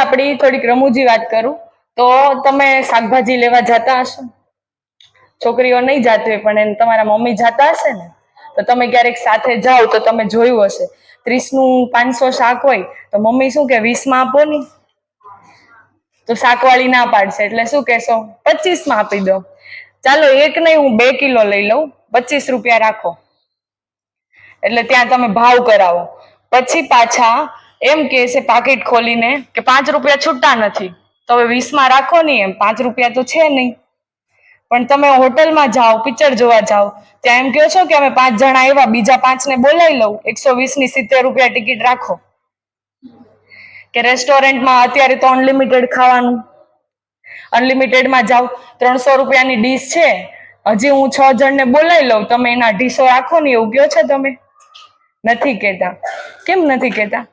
આપણી થોડીક રમૂજી વાત કરું તો તમે શાકભાજી લેવા જતા હશો, છોકરીઓ નહીં જાતી હોય પણ તમારા મમ્મી જતા હશે ને, તો તમે ક્યારેક સાથે જાઓ તો તમે જોયું હશે 30 નું 500 શાક હોય તો મમ્મી શું કે 20 માં આપો ને, તો શાકવાળી ના પાડશે એટલે શું કહેશો 25 માં આપી દો, ચાલો એક નહીં હું 2 કિલો લઈ લઉં, 25 રૂપિયા રાખો. એટલે ત્યાં તમે ભાવ કરાવો, પછી પાછા એમ કે છે પાકીટ ખોલીને કે 5 રૂપિયા છૂટા નથી, તો હવે 20 માં રાખો ને, એમ 5 રૂપિયા તો છે નહીં. પણ તમે હોટલમાં જાઓ, પિક્ચર જોવા જાઓ, ત્યાં એમ કહો છો કે અમે 5 જણા આવ્યા, બીજા 5 ને બોલાવી લઉં, 120 ની 70 રૂપિયા ટિકિટ રાખો. કે રેસ્ટોરન્ટમાં અત્યારે તો અનલિમિટેડ ખાવાનું, અનલિમિટેડમાં જાઓ 300 રૂપિયાની ડીશ છે, હજી હું 6 જણને બોલાવી લઉં, તમે એના 250 રાખો ને, એવું કહો છો તમે? નથી કહેતા. કેમ નથી કહેતા?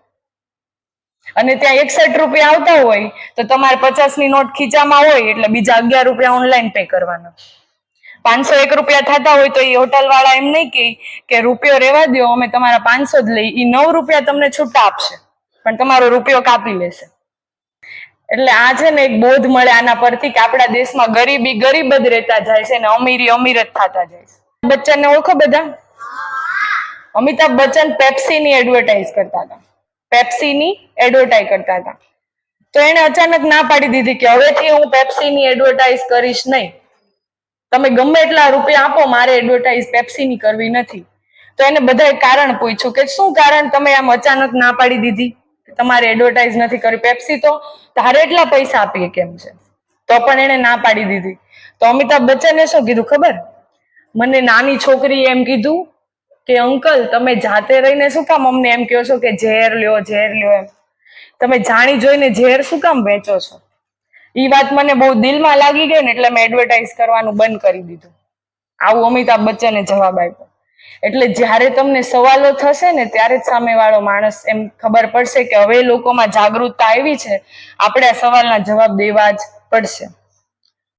અને ત્યાં 61 રૂપિયા આવતા હોય તો તમારે 50 ની નોટ ખીચામાં હોય એટલે બીજા 11 રૂપિયા ઓનલાઈન પે કરવાના. 501 રૂપિયા થતા હોય તો એ હોટલ વાળા એમ નહીં કે રૂપિયો રેવા દો, અમે તમારા 500 જ લઈ, એ 9 રૂપિયા તમને છૂટા આપશે પણ તમારો રૂપિયો કાપી લેશે. એટલે આ છે ને એક બોધ મળે આના પરથી કે આપણા દેશમાં ગરીબી ગરીબ જ રહેતા જાય છે ને અમીરી અમીર જ થતા જાય છે. બચ્ચનને ઓળખો બધા? અમિતાભ બચ્ચન પેપ્સીની એડવર્ટાઇઝ કરતા હતા, પેપ્સીની એડવર્ટાઇઝ કરતા હતા, તો એને અચાનક ના પાડી દીધી કે હવેથી હું પેપ્સીની એડવર્ટાઇઝ કરીશ નહીં, તમે ગમે એટલા રૂપિયા આપો, મારે એડવર્ટાઇઝ પેપ્સીની કરવી નથી. તો એને બધાએ કારણ પૂછ્યું કે શું કારણ તમે આમ અચાનક ના પાડી દીધી, તમારે એડવર્ટાઇઝ નથી કરવી, પેપ્સી તો તારે એટલા પૈસા આપીએ કેમ છે, તો પણ એને ના પાડી દીધી. તો અમિતાભ બચ્ચને શું કીધું ખબર? મને નાની છોકરીએ એમ કીધું કે અંકલ તમે જાતે રહીને શું કામ અમને એમ કહો છો કે ઝેર લ્યો ઝેર લ્યો, એમ તમે જાણી જોઈને ઝેર શું કામ વેચો છો? એ વાત મને બહુ દિલમાં લાગી ગઈ ને એટલે મેં એડવર્ટાઇઝ કરવાનું બંધ કરી દીધું. આવું અમિતાભ બચ્ચને જવાબ આપ્યો. એટલે જ્યારે તમને સવાલો થશે ને ત્યારે જ સામેવાળો માણસ એમ ખબર પડશે કે હવે લોકોમાં જાગૃતતા આવી છે, આપણે આ સવાલના જવાબ દેવા જ પડશે.